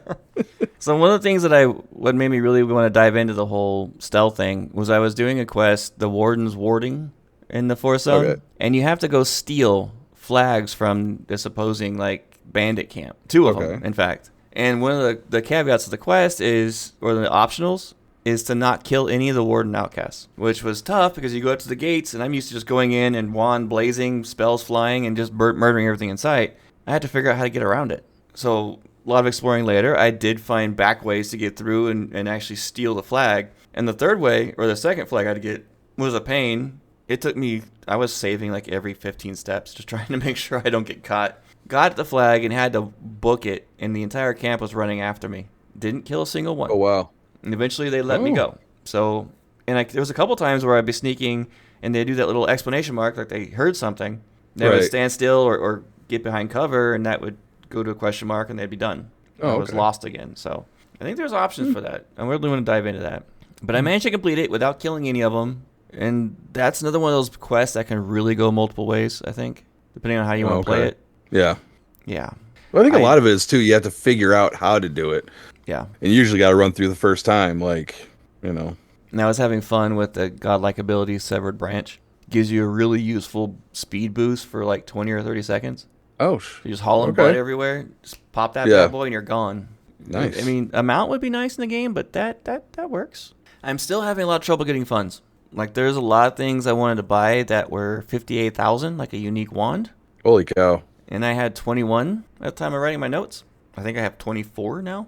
So one of the things that what made me really want to dive into the whole stealth thing was I was doing a quest, the Warden's Warding, in the Force Zone, Okay. and you have to go steal flags from this opposing like bandit camp. 2 of them, in fact. And one of the caveats of the quest is, or the optionals, is to not kill any of the Warden outcasts, which was tough because you go up to the gates, and I'm used to just going in and wand blazing, spells flying, and just murdering everything in sight. I had to figure out how to get around it. So a lot of exploring later, I did find back ways to get through and actually steal the flag. And the third way, or the second flag I had to get, was a pain. It took me, I was saving like every 15 steps, just trying to make sure I don't get caught. Got the flag and had to book it, and the entire camp was running after me. Didn't kill a single one. Oh, wow. And eventually they let me go. So, and there was a couple times where I'd be sneaking, and they'd do that little exclamation mark, like they heard something. They would stand still or get behind cover, and that would go to a question mark, and they'd be done. I was lost again. So I think there's options for that. I really want to dive into that. But I managed to complete it without killing any of them. And that's another one of those quests that can really go multiple ways, I think, depending on how you want to play it. Yeah. Yeah. Well, I think a lot of it is, too, you have to figure out how to do it. Yeah. And you usually got to run through the first time, like, you know. And I was having fun with the godlike ability Severed Branch. Gives you a really useful speed boost for like 20 or 30 seconds. Oh, you just hauling butt everywhere. Just pop that bad boy and you're gone. Nice. I mean, amount would be nice in the game, but that works. I'm still having a lot of trouble getting funds. Like, there's a lot of things I wanted to buy that were 58,000, like a unique wand. Holy cow. And I had 21 at the time of writing my notes. I think I have 24 now.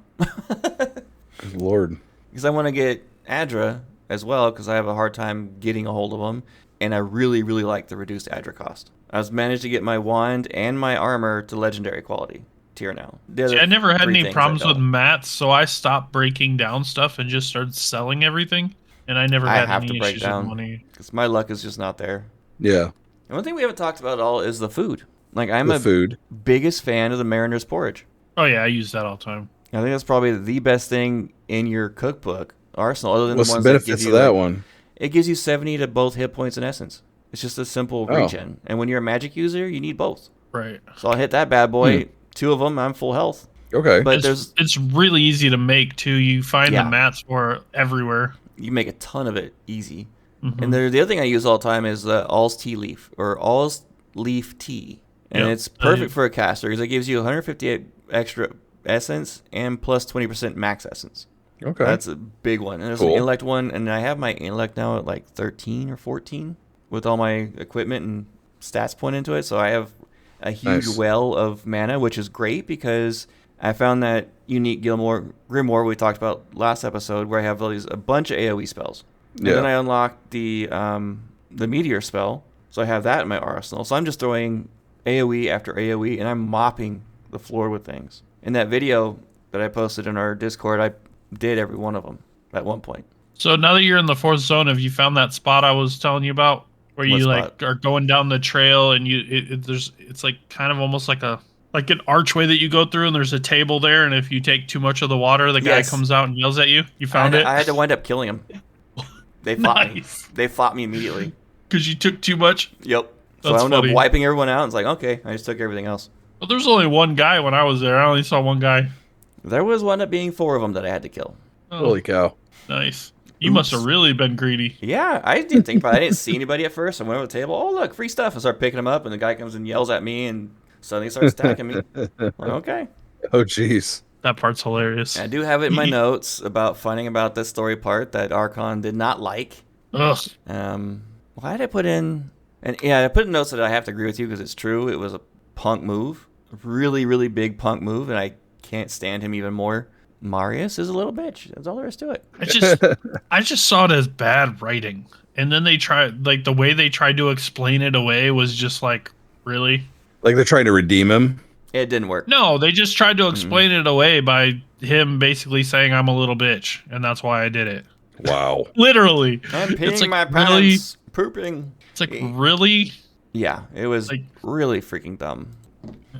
Good Lord. Because I want to get Adra as well, because I have a hard time getting a hold of them. And I really, really like the reduced Adra cost. I was managed to get my wand and my armor to legendary quality tier now. See, I never had any problems with mats, so I stopped breaking down stuff and just started selling everything. And I never had any issues with money. Because my luck is just not there. Yeah. And one thing we haven't talked about at all is the food. Like, I'm biggest fan of the Mariner's Porridge. Oh, yeah, I use that all the time. I think that's probably the best thing in your cookbook arsenal, other than What's the ones the benefits of that one? It gives you 70 to both hit points and essence. It's just a simple regen. And when you're a magic user, you need both. Right. So I'll hit that bad boy. 2 of them, I'm full health. Okay. But it's really easy to make, too. You find the mats for everywhere. You make a ton of it easy. Mm-hmm. And the other thing I use all the time is All's Tea Leaf, or All's Leaf Tea. And it's perfect for a caster because it gives you 158 extra essence and plus 20% max essence. Okay. That's a big one. And there's an intellect one, and I have my intellect now at like 13 or 14 with all my equipment and stats point into it. So I have a huge well of mana, which is great because I found that unique Grimoire we talked about last episode where I have a bunch of AoE spells. And then I unlocked the Meteor spell, so I have that in my arsenal. So I'm just throwing AoE after AoE, and I'm mopping the floor with things. In that video that I posted in our Discord, I did every one of them at one point. So now that you're in the 4th zone, have you found that spot I was telling you about, where you like are going down the trail and it's like kind of almost like an archway that you go through, and there's a table there, and if you take too much of the water, the guy comes out and yells at you. You found it? I had to wind up killing him. They fought me. They fought me immediately. Because you took too much? Yep. So I ended up wiping everyone out. It's like, okay, I just took everything else. Well, there's only one guy when I was there. I only saw one guy. There was one up being 4 of them that I had to kill. Oh, holy cow. Nice. You must have really been greedy. Yeah, I didn't think about it. I didn't see anybody at first. I went over the table. Oh, look, free stuff. I start picking them up, and the guy comes and yells at me and suddenly starts attacking me. Like, okay. Oh, jeez. That part's hilarious. I do have it in my notes about finding about this story part that Archon did not like. Ugh. Why did I put in... And yeah, I put in notes that I have to agree with you because it's true. It was a punk move. Really, really big punk move, and I can't stand him even more. Marius is a little bitch. That's all there is to it. I just saw it as bad writing. And then they tried, like, the way they tried to explain it away was just like, really? Like they're trying to redeem him? It didn't work. No, they just tried to explain it away by him basically saying I'm a little bitch, and that's why I did it. Wow. Literally. I'm peeing my pants, pooping. It's like, really? Yeah, it was really freaking dumb.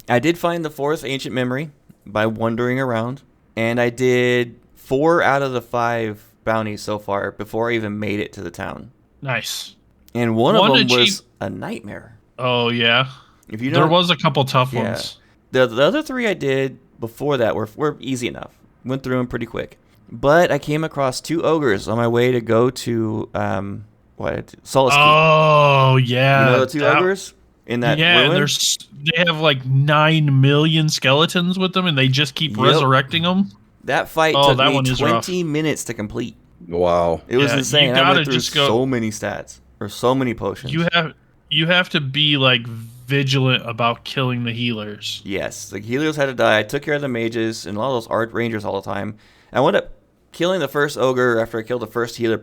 I did find the 4th ancient memory by wandering around, and I did 4 out of the 5 bounties so far before I even made it to the town. Nice. And one of them was a nightmare. Oh, yeah. If you there was a couple tough ones. The other 3 I did before that were easy enough. Went through them pretty quick. But I came across 2 ogres on my way to go to Solace Keep. Oh yeah, You know the 2 ogres in that ruin? They have like 9 million skeletons with them, and they just keep resurrecting them. That fight took me 20 minutes to complete. Wow, it was insane. I went through so many stats or so many potions. You have to be like vigilant about killing the healers. Yes, the healers had to die. I took care of the mages and a lot of those art rangers all the time. I wound up killing the first ogre after I killed the first healer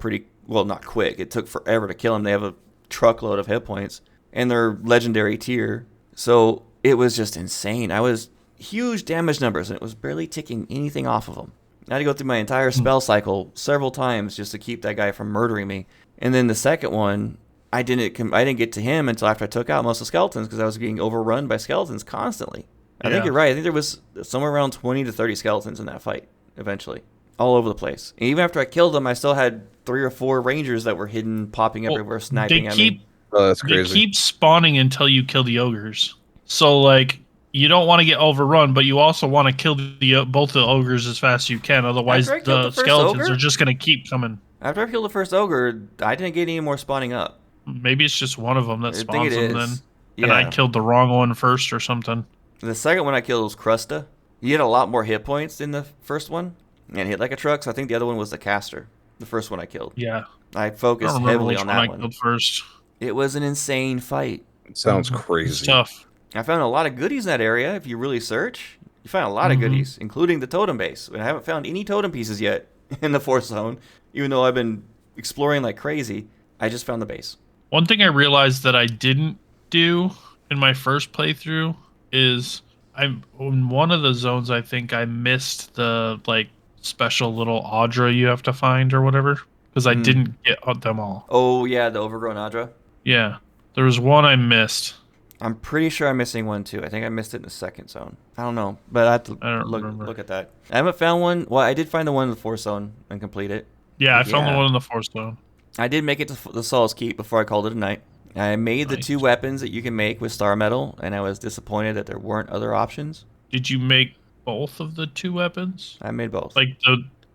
not quick. It took forever to kill them. They have a truckload of hit points and they're legendary tier. So it was just insane. I was huge damage numbers and it was barely ticking anything off of them. I had to go through my entire spell cycle several times just to keep that guy from murdering me. And then the second one, I didn't get to him until after I took out most of the skeletons because I was being overrun by skeletons constantly. I think you're right. I think there was somewhere around 20 to 30 skeletons in that fight eventually, all over the place. And even after I killed them, I still had 3 or 4 rangers that were hidden, popping everywhere, sniping at me. Oh, that's crazy. They keep spawning until you kill the ogres. So, like, you don't want to get overrun, but you also want to kill both the ogres as fast as you can. Otherwise, the skeletons are just going to keep coming. After I killed the first ogre, I didn't get any more spawning up. Maybe it's just one of them that spawns them then. Yeah. And I killed the wrong one first or something. The second one I killed was Krusta. He had a lot more hit points than the first one and hit like a truck, so I think the other one was the caster. The first one I killed. Yeah. I focused heavily on that one. I killed first. It was an insane fight. It sounds crazy. It's tough. I found a lot of goodies in that area. If you really search, you find a lot of goodies, including the totem base. And I haven't found any totem pieces yet in the 4th zone, even though I've been exploring like crazy. I just found the base. One thing I realized that I didn't do in my first playthrough is in one of the zones, I think I missed the like special little Audra you have to find or whatever because I didn't get them all. Oh yeah, the overgrown Audra. Yeah, there was one I missed. I'm pretty sure I'm missing one too. I think I missed it in the 2nd zone. I don't know, but I have to look at that. I haven't found one. Well, I did find the one in the 4th zone and complete it. Yeah, I found the one in the 4th zone. I did make it to the Solace Keep before I called it a night. I made the 2 weapons that you can make with Star Metal, and I was disappointed that there weren't other options. Did you make both of the 2 weapons? I made both. Did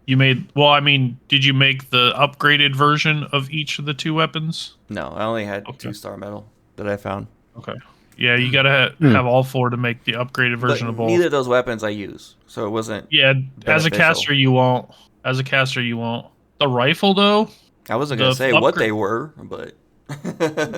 you make the upgraded version of each of the 2 weapons? No, I only had 2 Star Metal that I found. Okay. Yeah, you gotta have all 4 to make the upgraded version of both. Neither of those weapons I use, so it wasn't. Yeah, as a caster you won't. The rifle though. I wasn't gonna say what they were, but.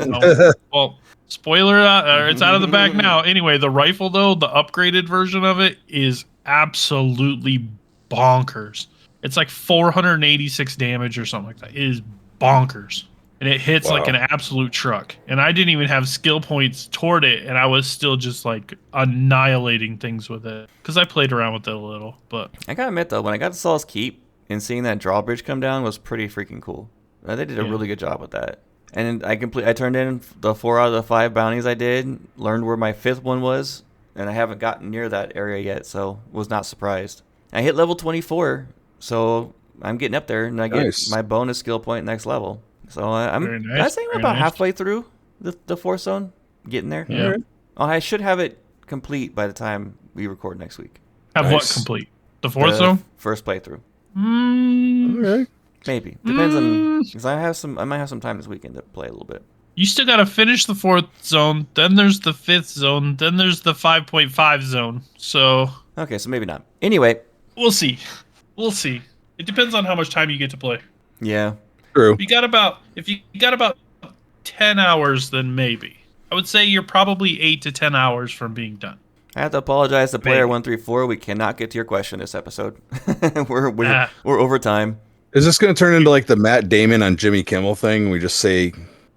No. Well, spoiler, it's out of the bag now. Anyway, the rifle though, the upgraded version of it is absolutely bonkers. It's like 486 damage or something like that. It is bonkers. And it hits like an absolute truck. And I didn't even have skill points toward it, and I was still just like annihilating things with it. Because I played around with it a little, but I gotta admit though, when I got to Solace Keep and seeing that drawbridge come down was pretty freaking cool. They did a really good job with that. And I turned in the 4 out of the 5 bounties I did, learned where my 5th one was, and I haven't gotten near that area yet, so was not surprised. I hit level 24, so I'm getting up there, and I get my bonus skill point next level. So I think I'm about halfway through the 4th zone, getting there. Yeah. Oh, I should have it complete by the time we record next week. Have what complete? The 4th zone? First playthrough. Okay. Maybe. Depends on, because I might have some time this weekend to play a little bit. You still got to finish the 4th zone, then there's the 5th zone, then there's the 5.5 zone. So okay, so maybe not. Anyway, we'll see. It depends on how much time you get to play. Yeah. True. If you got about 10 hours, then maybe. I would say you're probably 8 to 10 hours from being done. I have to apologize to player 134. We cannot get to your question this episode. we're over time. Is this going to turn into like the Matt Damon on Jimmy Kimmel thing? We just say,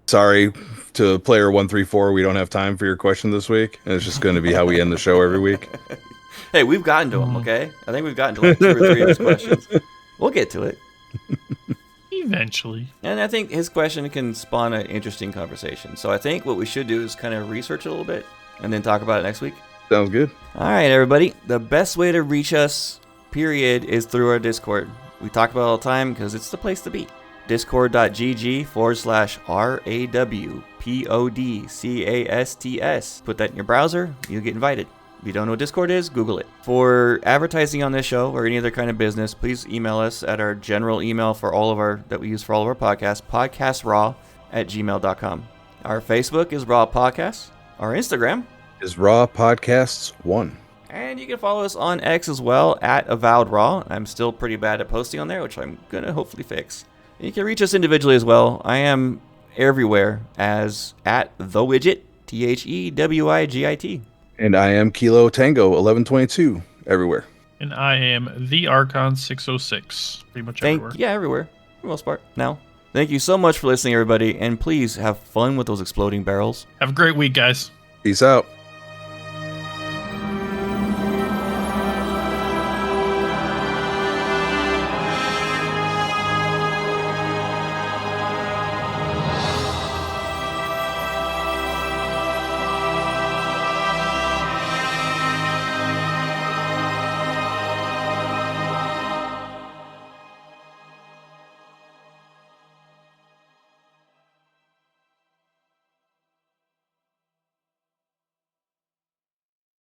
sorry to player 134, we don't have time for your question this week. And it's just going to be how we end the show every week. Hey, we've gotten to them, okay? I think we've gotten to like 2 or 3 of his questions. We'll get to it. Eventually. And I think his question can spawn an interesting conversation. So I think what we should do is kind of research a little bit and then talk about it next week. Sounds good. All right, everybody. The best way to reach us, period, is through our Discord. We talk about it all the time because it's the place to be. Discord.gg/RAWPODCASTS. Put that in your browser, you'll get invited. If you don't know what Discord is, Google it. For advertising on this show or any other kind of business, please email us at our general email for all of our that we use for all of our podcasts, podcastraw@gmail.com. Our Facebook is Raw Podcasts. Our Instagram is Raw Podcasts 1. And you can follow us on X as well at Avowed RAW. I'm still pretty bad at posting on there, which I'm going to hopefully fix. And you can reach us individually as well. I am everywhere as at the Wigit, TheWigit. And I am Kilo Tango 1122 everywhere. And I am the Archon 606, pretty much everywhere. Yeah, everywhere for the most part. Now, thank you so much for listening, everybody, and please have fun with those exploding barrels. Have a great week, guys. Peace out.